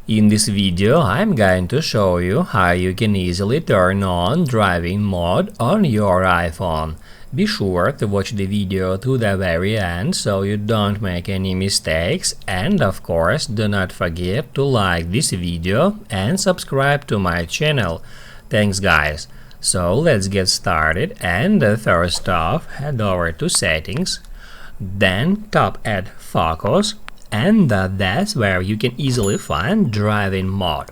In this video, I'm going to show you how you can easily turn on driving mode on your iPhone. Be sure to watch the video to the very end so you don't make any mistakes, and of course do not forget to like this video and subscribe to my channel. Thanks guys. So let's get started, and first off head over to settings, then tap at focus, and that's where you can easily find driving mode.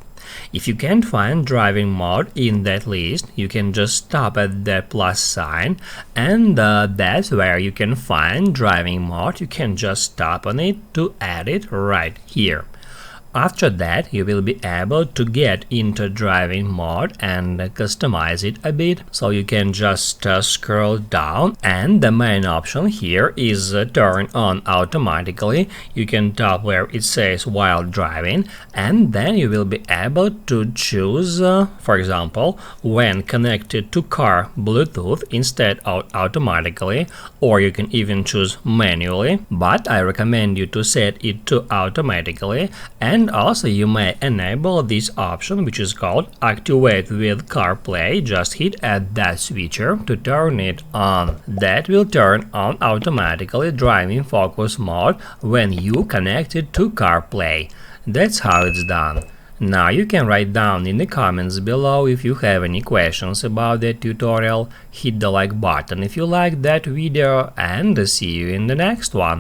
If you can't find driving mode in that list, you can just tap at the plus sign, and that's where you can find driving mode. You can just tap on it to add it right here. After that, you will be able to get into driving mode and customize it a bit. So you can just scroll down, and the main option here is turn on automatically. You can tap where it says while driving, and then you will be able to choose, for example, when connected to car Bluetooth instead of automatically, or you can even choose manually, but I recommend you to set it to automatically. And also you may enable this option, which is called Activate with CarPlay. Just hit at that switcher to turn it on. That will turn on automatically driving focus mode when you connect it to CarPlay. That's how it's done. Now you can write down in the comments below if you have any questions about that tutorial. Hit the like button if you liked that video, and see you in the next one.